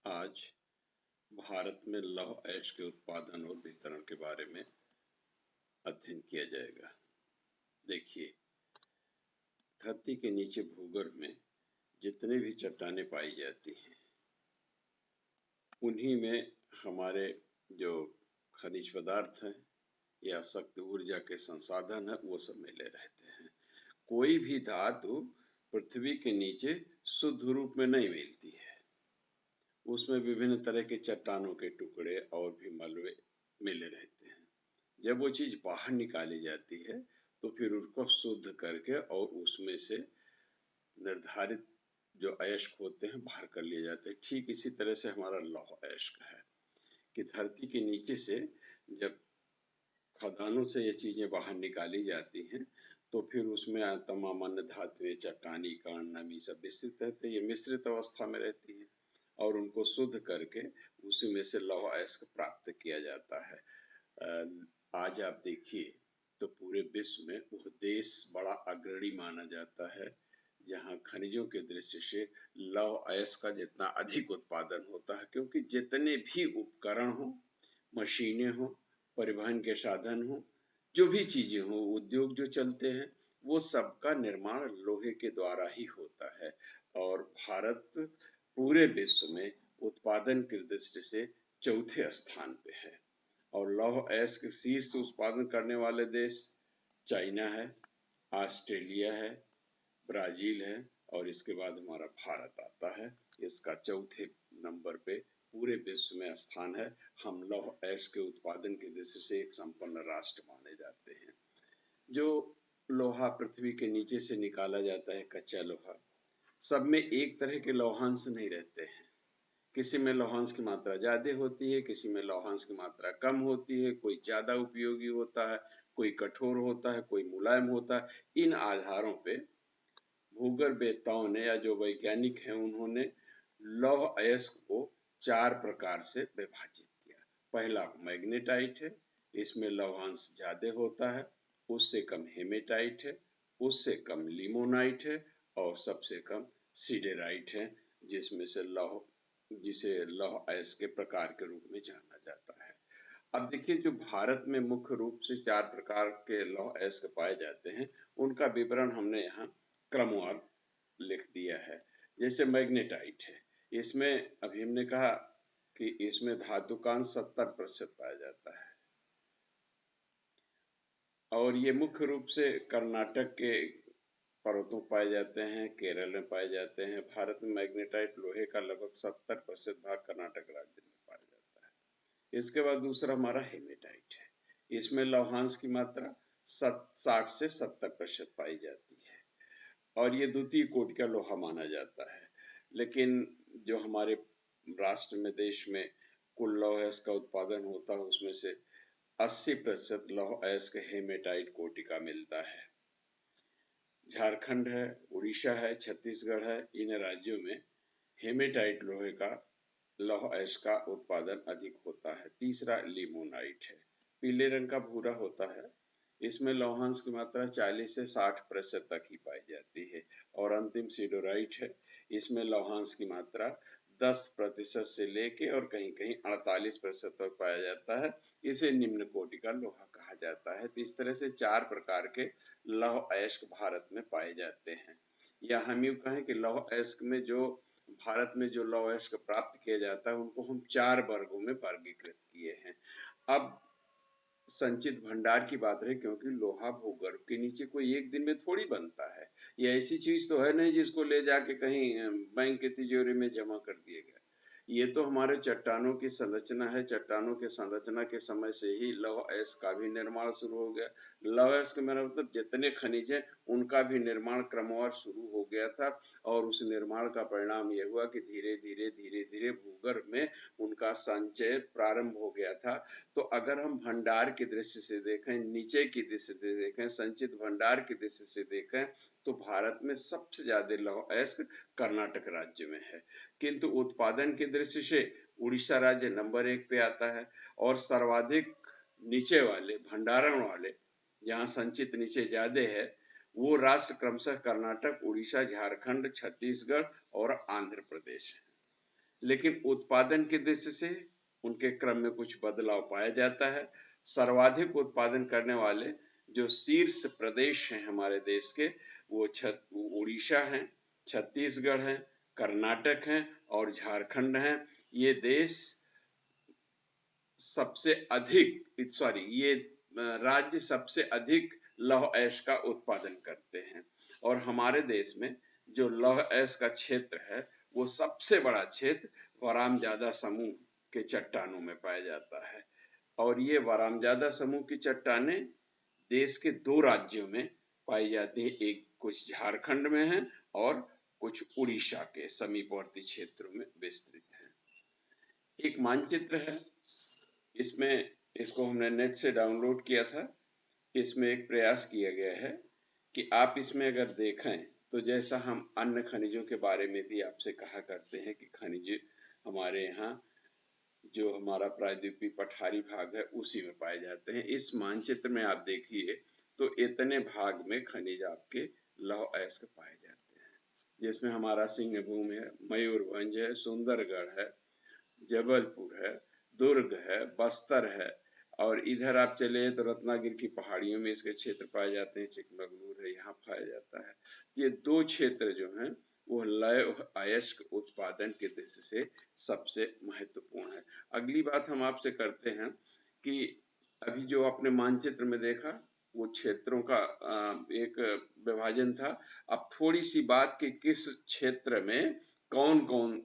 आज भारत में लौह अयस्क के उत्पादन और वितरण के बारे में अध्ययन किया जाएगा। देखिए, धरती के नीचे भूगर्भ में जितने भी चट्टानें पाई जाती हैं, उन्हीं में हमारे जो खनिज पदार्थ हैं या शक्ति ऊर्जा के संसाधन है, वो सब मिले रहते हैं। कोई भी धातु पृथ्वी के नीचे शुद्ध रूप में नहीं मिलती है। उसमें विभिन्न तरह के चट्टानों के टुकड़े और भी मलबे मिले रहते हैं। जब वो चीज बाहर निकाली जाती है तो फिर उसको शुद्ध करके और उसमें से निर्धारित जो अयस्क होते हैं बाहर कर लिए जाते हैं। ठीक इसी तरह से हमारा लौह अयस्क है कि धरती के नीचे से जब खदानों से ये चीजें बाहर निकाली जाती हैं तो फिर उसमें तमाम अन्य धातुएं, चट्टानी कण, नमी सब मिश्रित रहते हैं। ये मिश्रित अवस्था में रहती है और उनको शुद्ध करके उसी में से लौह अयस्क प्राप्त किया जाता है। आज आप देखिए तो पूरे विश्व में वो देश बड़ा अग्रणी माना जाता है जहां खनिजों के दृष्टि से लौह अयस्क का जितना अधिक उत्पादन होता है, क्योंकि जितने भी उपकरण हो, मशीनें हो, परिवहन के साधन हो, जो भी चीजें हो, उद्योग जो चलते हैं, वो सबका निर्माण लोहे के द्वारा ही होता है। और भारत पूरे विश्व में उत्पादन की दृष्टि से चौथे स्थान पे है। और लौह अयस्क शीर्ष उत्पादन करने वाले देश चाइना है, ऑस्ट्रेलिया है, ब्राजील है और इसके बाद हमारा भारत आता है। इसका चौथे नंबर पे पूरे विश्व में स्थान है। हम लौह अयस्क के उत्पादन की दृष्टि से एक संपन्न राष्ट्र माने जाते हैं। जो लोहा पृथ्वी के नीचे से निकाला जाता है, कच्चा लोहा, सब में एक तरह के लौहांश नहीं रहते हैं। किसी में लौहांश की मात्रा ज्यादा होती है, किसी में लौहांश की मात्रा कम होती है, कोई ज्यादा उपयोगी होता है, कोई कठोर होता है, कोई मुलायम होता है। इन आधारों पे भूगर्भवेत्ताओं ने या जो वैज्ञानिक हैं उन्होंने लौह अयस्क को 4 प्रकार से विभाजित किया। पहला मैग्नेटाइट है, इसमें लौहांश ज्यादा होता है। उससे कम हेमेटाइट है, उससे कम लिमोनाइट है और सबसे कम सिडेराइट है, जिसे लौह अयस्क के प्रकार के रूप में जाना जाता है। अब देखिए, जो भारत में मुख्य रूप से 4 प्रकार के लौह अयस्क पाए जाते हैं, उनका विवरण हमने यहाँ क्रमवार लिख दिया है। जैसे मैग्नेटाइट है, इसमें अभी हमने कहा कि इसमें धातु का अंश 70% पाया जाता है और ये मुख्य रूप से कर्नाटक के पर्वतों पाए जाते हैं, केरल में पाए जाते हैं। भारत में मैग्नेटाइट लोहे का लगभग 70% भाग कर्नाटक राज्य में पाया जाता है। इसके बाद दूसरा हमारा हेमेटाइट है, इसमें लौहांश की मात्रा 60 से 70% पाई जाती है और ये द्वितीय कोटि का लोहा माना जाता है। लेकिन जो हमारे राष्ट्र में, देश में कुल लौह अयस्क का उत्पादन होता है उसमें से 80% लौह अयस्क हेमेटाइट कोटि का मिलता है। झारखंड है, उड़ीसा है, छत्तीसगढ़ है, इन राज्यों में हेमेटाइट लोहे का लौह अयस्क का उत्पादन अधिक होता है। तीसरा लिमोनाइट है, पीले रंग का भूरा होता है, इसमें लौहांश की मात्रा 40 से 60% तक ही पाई जाती है। और अंतिम सिडोराइट है, इसमें लौहांश की मात्रा 10% से लेके और कहीं कहीं 48% तक पाया जाता है। इसे निम्न कोटि का लोहा कहा जाता है। तो इस तरह से 4 प्रकार के लौह अयस्क भारत में पाए जाते हैं। या हम यूं कहें कि लौह अयस्क में जो भारत में जो लौह अयस्क प्राप्त किया जाता है उनको हम 4 वर्गों में वर्गीकृत किए हैं। अब संचित भंडार की बात रही, क्योंकि लोहा भूगर्भ के नीचे कोई एक दिन में थोड़ी बनता है। ये ऐसी चीज तो है नहीं जिसको ले जाके कहीं बैंक की तिजोरी में जमा कर दिया गया। ये तो हमारे चट्टानों की संरचना है। चट्टानों के संरचना के समय से ही लौह अयस्क का भी निर्माण शुरू हो गया। लौह अयस्क मेरा मतलब जितने खनिज हैं उनका भी निर्माण क्रमवार शुरू हो गया था और उस निर्माण का परिणाम यह हुआ कि धीरे धीरे भूगर्भ में उनका संचय प्रारंभ हो गया था। तो अगर हम भंडार की दृष्टि से देखें, नीचे की दृष्टि से देखें, संचित भंडार की दृष्टि से देखें, तो भारत में सबसे ज्यादा लौह अयस्क कर्नाटक राज्य में है। किंतु उत्पादन की दृष्टि से उड़ीसा राज्य नंबर 1 पे आता है और सर्वाधिक नीचे वाले, भंडारण वाले, जहां संचित नीचे ज्यादा है, वो राष्ट्र क्रमशः कर्नाटक, उड़ीसा, झारखंड, छत्तीसगढ़ और आंध्र प्रदेश है। लेकिन उत्पादन की दृष्टि से उनके क्रम में कुछ बदलाव पाया जाता है। सर्वाधिक उत्पादन करने वाले जो शीर्ष प्रदेश हैं हमारे देश के, वो उड़ीसा है, छत्तीसगढ़ है, कर्नाटक है और झारखंड है। ये देश सबसे अधिक ये राज्य सबसे अधिक लौह अयस्क का उत्पादन करते हैं। और हमारे देश में जो लौह अयस्क का क्षेत्र है वो सबसे बड़ा क्षेत्र वारामजादा समूह के चट्टानों में पाया जाता है। और ये वारामजादा समूह की चट्टानें देश के 2 राज्यों में पाई जाती है, एक कुछ झारखंड में है और कुछ उड़ीसा के समीपवर्ती क्षेत्रों में विस्तृत है। एक मानचित्र है, इसमें इसको हमने नेट से डाउनलोड किया था। इसमें एक प्रयास किया गया है कि आप इसमें अगर देखें तो जैसा हम अन्य खनिजों के बारे में भी आपसे कहा करते हैं कि खनिज हमारे यहाँ जो हमारा प्रायद्वीपीय पठारी भाग है उसी में पाए जाते हैं। इस मानचित्र में आप देखिए तो इतने भाग में खनिज आपके लौह अयस्क पाए जाते हैं, जिसमें हमारा सिंहभूम है, मयूरभंज है, सुंदरगढ़ है, जबलपुर है, दुर्ग है, बस्तर है और इधर आप चले तो रत्नागिरी की पहाड़ियों में इसके क्षेत्र पाए जाते हैं, चिकमगलूर है यहाँ पाया जाता है। ये 2 क्षेत्र जो हैं वो लौह अयस्क उत्पादन के दृष्टि से सबसे महत्वपूर्ण है। अगली बात हम आपसे करते हैं कि अभी जो आपने मानचित्र में देखा वो क्षेत्रों का एक विभाजन था। अब थोड़ी सी बात कि किस क्षेत्र में कौन-कौन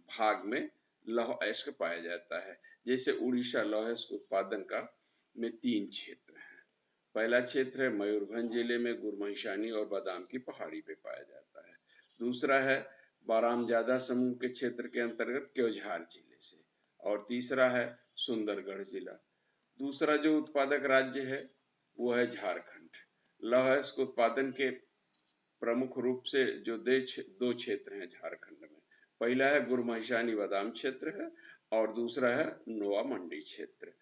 भाग में लौह अयस्क पाया जाता है। जैसे उड़ीसा लौह अयस्क उत्पादन का में 3 क्षेत्र हैं। पहला क्षेत्र है मयूरभंज जिले में गुरमहिशानी और बादाम की पहाड़ी पे पाया जाता है। दूसरा है वारामजादा समूह के क्षेत्र के अंतर्गत क्योंझार जिले से और तीसरा है सुंदरगढ़ जिला। दूसरा जो उत्पादक राज्य है वो है झारखंड। लौह अयस्क उत्पादन के प्रमुख रूप से जो 2 क्षेत्र हैं झारखंड में, पहला है गुरमहिशानी बादाम क्षेत्र है और दूसरा है नोआ मंडी क्षेत्र।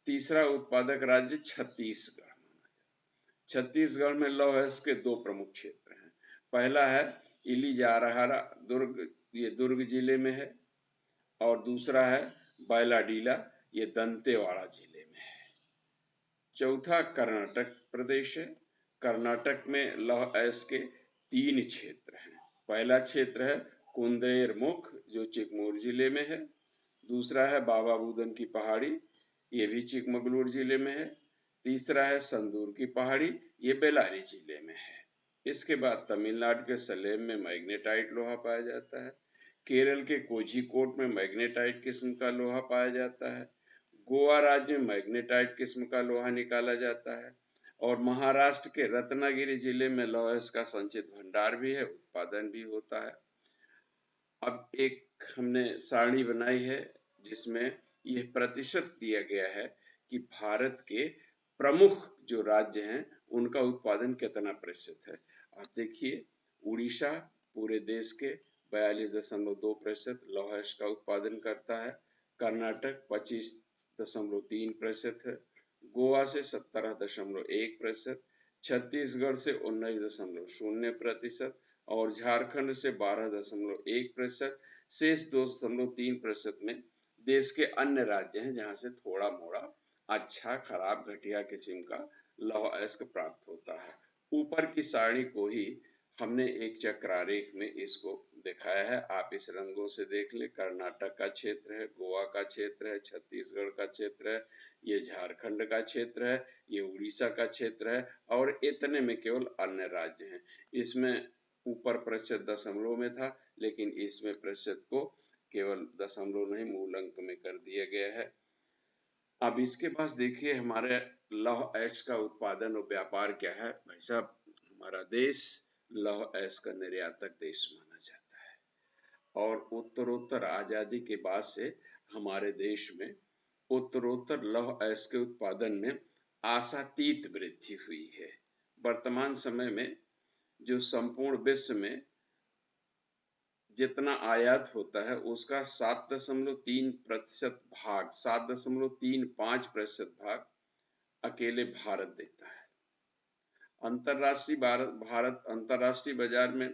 तीसरा उत्पादक राज्य छत्तीसगढ़ माना जाता है। छत्तीसगढ़ में लौह अयस्क के 2 प्रमुख क्षेत्र हैं। पहला है इलिजारहारा दुर्ग, ये दुर्ग जिले में है और दूसरा है बैलाडीला, ये दंतेवाड़ा जिले में है। चौथा कर्नाटक प्रदेश है। कर्नाटक में लौह अयस्क के 3 क्षेत्र हैं। पहला क्षेत्र है कुंद्रेरमुख जो चिकमौर जिले में है। दूसरा है बाबा बुदन की पहाड़ी, ये भी चिकमगलूर जिले में है। तीसरा है संदूर की पहाड़ी, ये बेल्लारी जिले में है। इसके बाद तमिलनाडु के सलेम में मैग्नेटाइट लोहा पाया जाता है। केरल के कोझिकोड में मैग्नेटाइट किस्म का लोहा पाया जाता है। गोवा राज्य में मैग्नेटाइट किस्म का लोहा निकाला जाता है और महाराष्ट्र के रत्नागिरी जिले में लौह अयस्क का संचित भंडार भी है, उत्पादन भी होता है। अब एक हमने सारणी बनाई है जिसमें यह प्रतिशत दिया गया है कि भारत के प्रमुख जो राज्य हैं उनका उत्पादन कितना प्रतिशत है। आप देखिए उड़ीसा पूरे देश के 42.2% लौह अयस्क का उत्पादन करता है। कर्नाटक 25.3% है। गोवा से 17.1%, छत्तीसगढ़ से 19.0% और झारखंड से 12.1%, शेष 2.3% में देश के अन्य राज्य हैं जहां से थोड़ा मोड़ा अच्छा खराब घटिया किस्म का लौह अयस्क प्राप्त होता है। ऊपर की सारणी को ही हमने एक चक्रारेख में इसको दिखाया है, आप इस रंगों से देख ले। कर्नाटक का क्षेत्र है, गोवा का क्षेत्र है, छत्तीसगढ़ का क्षेत्र है, ये झारखंड का क्षेत्र है, ये उड़ीसा का क्षेत्र है और इतने में केवल अन्य राज्य हैं। इसमें ऊपर प्रतिशत दशमलव में था लेकिन इसमें प्रतिशत को केवल दशमलव नहीं मूल अंक में कर दिया गया है। अब इसके पास देखिए हमारे लौह अयस्क का उत्पादन और व्यापार क्या है। भाई साहब हमारा देश लौह अयस्क का निर्यातक देश माना जाता है और उत्तरोत्तर आजादी के बाद से हमारे देश में उत्तरोत्तर लौह अयस्क के उत्पादन में आशातीत वृद्धि हुई है। वर्तमान समय में जो संपूर्ण विश्व में जितना आयात होता है उसका 7.3% भाग 7.35% भाग अकेले भारत देता है। अंतरराष्ट्रीय बाजार में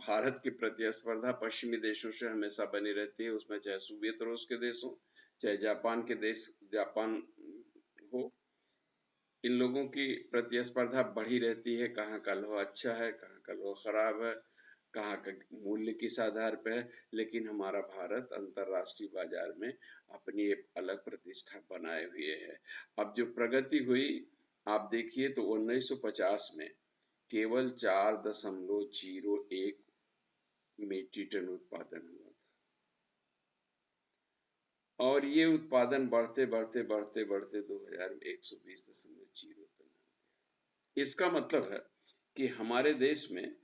भारत की प्रतिस्पर्धा पश्चिमी देशों से हमेशा बनी रहती है, उसमें चाहे सोवियत रूस के देश हो, चाहे जापान हो। इन लोगों की प्रतिस्पर्धा बढ़ी रहती है, कहाँ का लोहा अच्छा है, कहाँ का लोहा खराब है, कहाँ का मूल्य किस आधार पे है। लेकिन हमारा भारत अंतरराष्ट्रीय बाजार में अपनी एक अलग प्रतिष्ठा बनाए हुए है। अब जो प्रगति हुई, आप देखिए तो 1950 में केवल 4.01 मीट्रिक टन उत्पादन हुआ और ये उत्पादन बढ़ते बढ़ते बढ़ते बढ़ते 2120.0 टन। इसका मतलब है कि हमारे देश में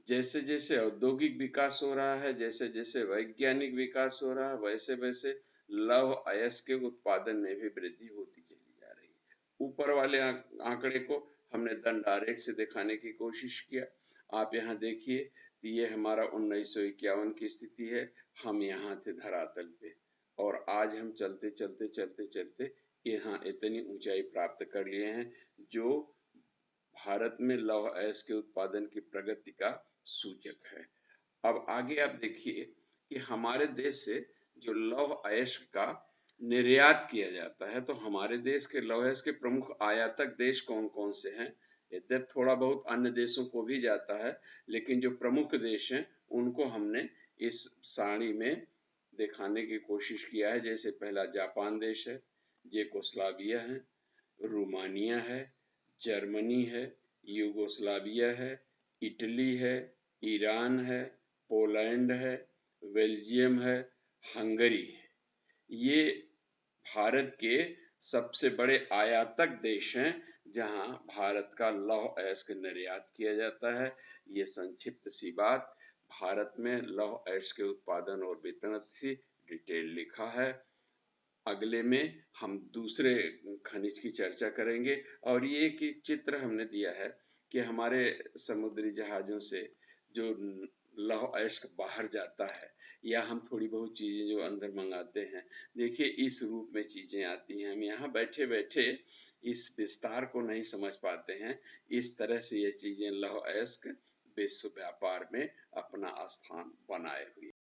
जैसे जैसे औद्योगिक विकास हो रहा है, जैसे जैसे वैज्ञानिक विकास हो रहा है, वैसे वैसे लौह अयस्क के उत्पादन में भी वृद्धि होती चली जा रही है। ऊपर वाले आंकड़े को हमने दंड आरेख से दिखाने की कोशिश किया। आप यहाँ देखिए कि ये हमारा 1951 की स्थिति है, हम यहाँ थे धरातल पे और आज हम चलते चलते चलते चलते यहाँ इतनी ऊंचाई प्राप्त कर लिए हैं, जो भारत में लौह अयस्क के उत्पादन की प्रगति का सूचक है। अब आगे आप देखिए कि हमारे देश से जो लौह अयस्क का निर्यात किया जाता है, तो हमारे देश के लौह अयस्क के प्रमुख आयातक देश कौन कौन से हैं? यद्यप थोड़ा बहुत अन्य देशों को भी जाता है, लेकिन जो प्रमुख देश हैं उनको हमने इस सारणी में दिखाने की कोशिश किया है। जैसे पहला जापान देश है, जेकोस्लाविया है, रोमानिया है, जर्मनी है, यूगोस्लाविया है, इटली है, ईरान है, पोलैंड है, बेल्जियम है, हंगरी है। ये भारत के सबसे बड़े आयातक देश हैं, जहां भारत का लौह अयस्क निर्यात किया जाता है। ये संक्षिप्त सी बात भारत में लौह अयस्क के उत्पादन और वितरण की डिटेल लिखा है। अगले में हम दूसरे खनिज की चर्चा करेंगे और ये एक चित्र हमने दिया है कि हमारे समुद्री जहाजों से जो लौह अयस्क बाहर जाता है या हम थोड़ी बहुत चीजें जो अंदर मंगाते हैं, देखिए इस रूप में चीजें आती हैं। हम यहाँ बैठे बैठे इस विस्तार को नहीं समझ पाते हैं। इस तरह से ये चीजें लौह अयस्क विश्व व्यापार में अपना स्थान बनाए हुए